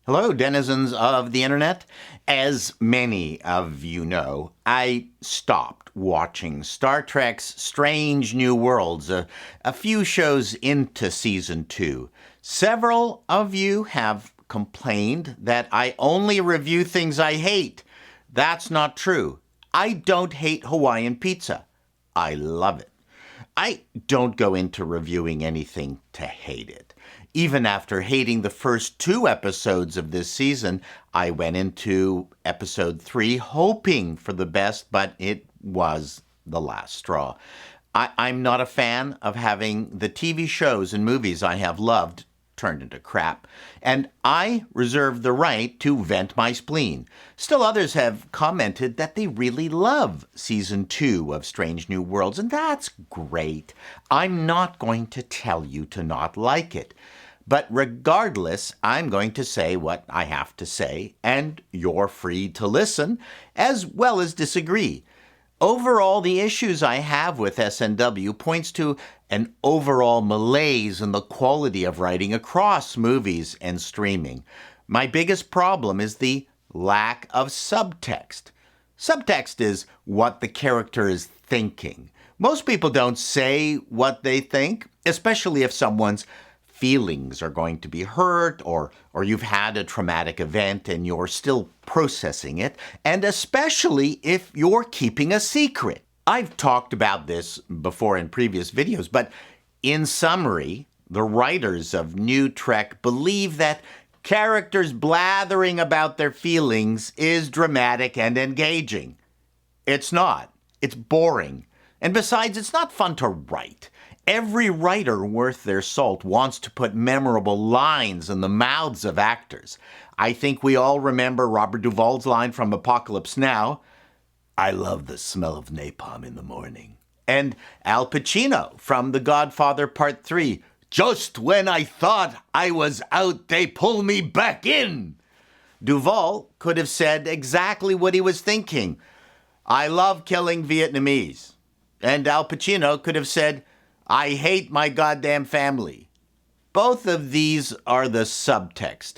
Hello, denizens of the internet. As many of you know, I stopped watching Star Trek's Strange New Worlds a few shows into season 2. Several of you have complained that I only review things I hate. That's not true. I don't hate Hawaiian pizza. I love it. I don't go into reviewing anything to hate it. Even after hating the first 2 episodes of this season, I went into episode 3 hoping for the best, but it was the last straw. I'm not a fan of having the TV shows and movies I have loved turned into crap, and I reserve the right to vent my spleen. Still others have commented that they really love season 2 of Strange New Worlds, and that's great. I'm not going to tell you to not like it. But regardless, I'm going to say what I have to say, and you're free to listen, as well as disagree. Overall, the issues I have with SNW points to an overall malaise in the quality of writing across movies and streaming. My biggest problem is the lack of subtext. Subtext is what the character is thinking. Most people don't say what they think, especially if someone's feelings are going to be hurt or you've had a traumatic event and you're still processing it, and especially if you're keeping a secret. I've talked about this before in previous videos, but in summary, the writers of New Trek believe that characters blathering about their feelings is dramatic and engaging. It's not. It's boring. And besides, it's not fun to write. Every writer worth their salt wants to put memorable lines in the mouths of actors. I think we all remember Robert Duvall's line from Apocalypse Now, "I love the smell of napalm in the morning." And Al Pacino from The Godfather Part 3, "Just when I thought I was out, they pull me back in." Duvall could have said exactly what he was thinking. "I love killing Vietnamese." And Al Pacino could have said, "I hate my goddamn family." Both of these are the subtext.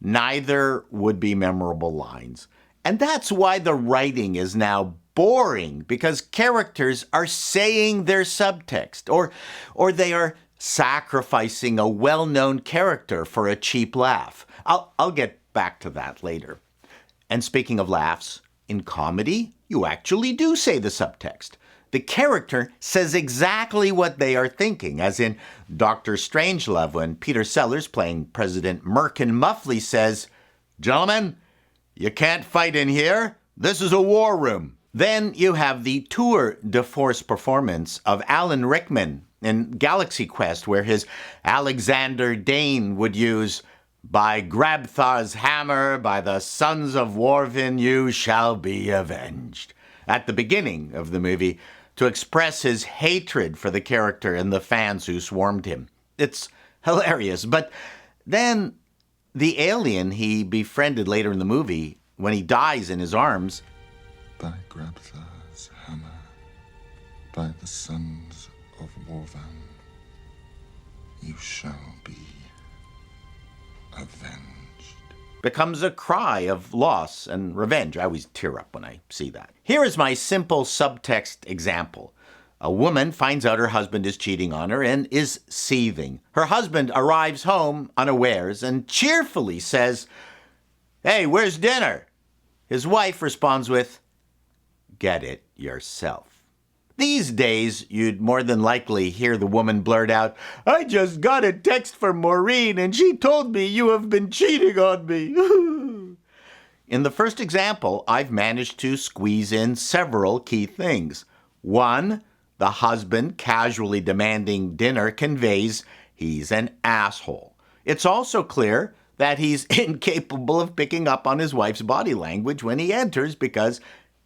Neither would be memorable lines. And that's why the writing is now boring, because characters are saying their subtext, or they are sacrificing a well-known character for a cheap laugh. I'll get back to that later. And speaking of laughs, in comedy, you actually do say the subtext. The character says exactly what they are thinking, as in Dr. Strangelove when Peter Sellers, playing President Merkin Muffley, says, "Gentlemen, you can't fight in here. This is a war room." Then you have the tour de force performance of Alan Rickman in Galaxy Quest, where his Alexander Dane would use, "By Grabthar's hammer, by the sons of Warvin, you shall be avenged," at the beginning of the movie, to express his hatred for the character and the fans who swarmed him. It's hilarious. But then the alien he befriended later in the movie, when he dies in his arms, "By Grabthar's hammer, by the sons of Warvan, you shall be avenged," becomes a cry of loss and revenge. I always tear up when I see that. Here is my simple subtext example. A woman finds out her husband is cheating on her and is seething. Her husband arrives home unawares and cheerfully says, "Hey, where's dinner?" His wife responds with, "Get it yourself." These days, you'd more than likely hear the woman blurt out, "I just got a text from Maureen and she told me you have been cheating on me." In the first example, I've managed to squeeze in several key things. One, the husband casually demanding dinner conveys he's an asshole. It's also clear that he's incapable of picking up on his wife's body language when he enters because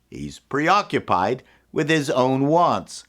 he's preoccupied with his own wants.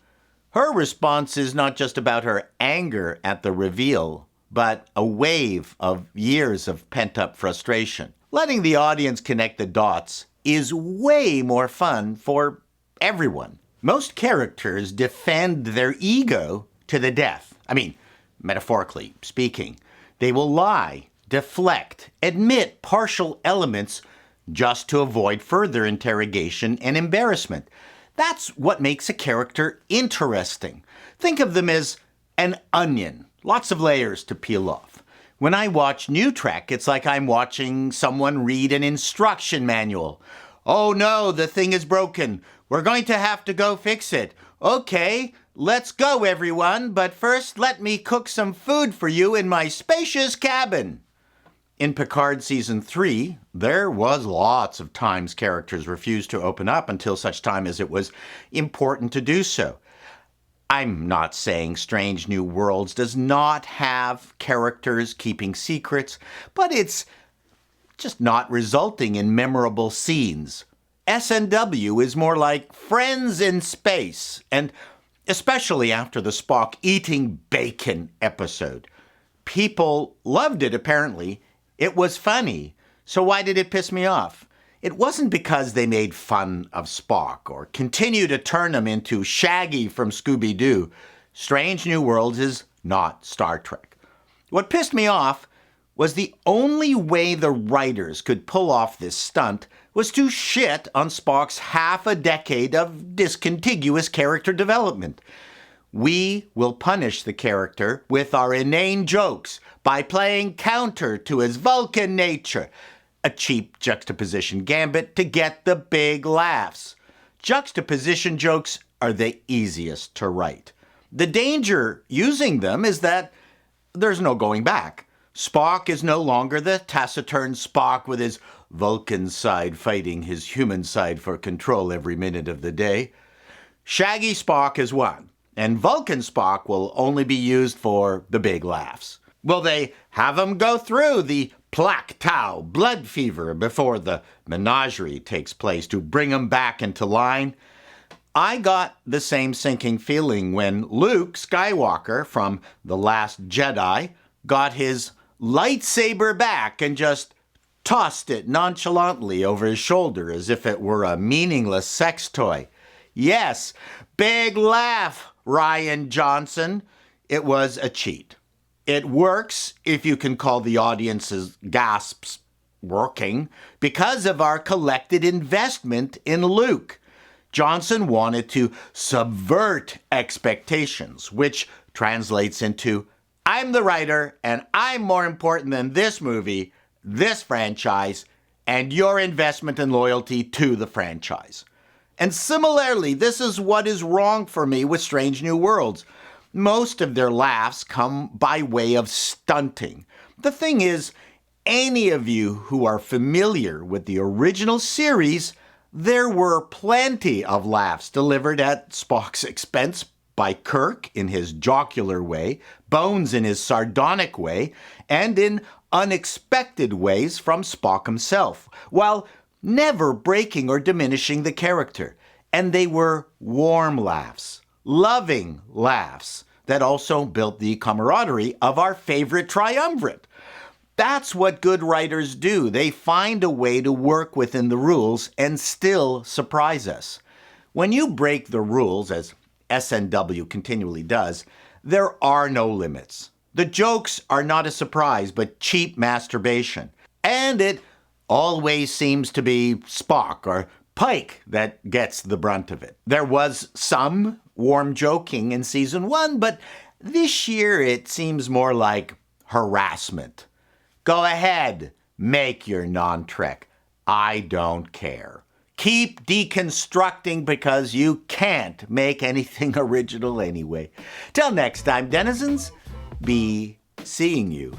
Her response is not just about her anger at the reveal, but a wave of years of pent-up frustration. Letting the audience connect the dots is way more fun for everyone. Most characters defend their ego to the death. I mean, metaphorically speaking. They will lie, deflect, admit partial elements just to avoid further interrogation and embarrassment. That's what makes a character interesting. Think of them as an onion, lots of layers to peel off. When I watch New Trek, it's like I'm watching someone read an instruction manual. Oh no, the thing is broken. We're going to have to go fix it. Okay, let's go everyone, but first let me cook some food for you in my spacious cabin. In Picard Season 3, there was lots of times characters refused to open up until such time as it was important to do so. I'm not saying Strange New Worlds does not have characters keeping secrets, but it's just not resulting in memorable scenes. SNW is more like Friends in Space, and especially after the Spock eating bacon episode. People loved it, apparently. It was funny. So why did it piss me off? It wasn't because they made fun of Spock or continue to turn him into Shaggy from Scooby-Doo. Strange New Worlds is not Star Trek. What pissed me off was the only way the writers could pull off this stunt was to shit on Spock's half a decade of discontiguous character development. We will punish the character with our inane jokes by playing counter to his Vulcan nature. A cheap juxtaposition gambit to get the big laughs. Juxtaposition jokes are the easiest to write. The danger using them is that there's no going back. Spock is no longer the taciturn Spock with his Vulcan side fighting his human side for control every minute of the day. Shaggy Spock is one, and Vulcan Spock will only be used for the big laughs. Will they have him go through the plaque tau blood fever before the menagerie takes place to bring him back into line? I got the same sinking feeling when Luke Skywalker from The Last Jedi got his lightsaber back and just tossed it nonchalantly over his shoulder as if it were a meaningless sex toy. Yes, big laugh, Rian Johnson. It was a cheat. It works if you can call the audience's gasps working because of our collected investment in Luke. Johnson wanted to subvert expectations, which translates into, I'm the writer and I'm more important than this movie, this franchise, and your investment and loyalty to the franchise. And similarly, this is what is wrong for me with Strange New Worlds. Most of their laughs come by way of stunting. The thing is, any of you who are familiar with the original series, there were plenty of laughs delivered at Spock's expense by Kirk in his jocular way, Bones in his sardonic way, and in unexpected ways from Spock himself, while never breaking or diminishing the character. And they were warm laughs, loving laughs that also built the camaraderie of our favorite triumvirate. That's what good writers do. They find a way to work within the rules and still surprise us. When you break the rules, as SNW continually does, there are no limits. The jokes are not a surprise, but cheap masturbation. And it always seems to be Spock or Pike that gets the brunt of it. There was some warm joking in Season 1, but this year it seems more like harassment. Go ahead, make your non-Trek. I don't care. Keep deconstructing because you can't make anything original anyway. Till next time, denizens, be seeing you.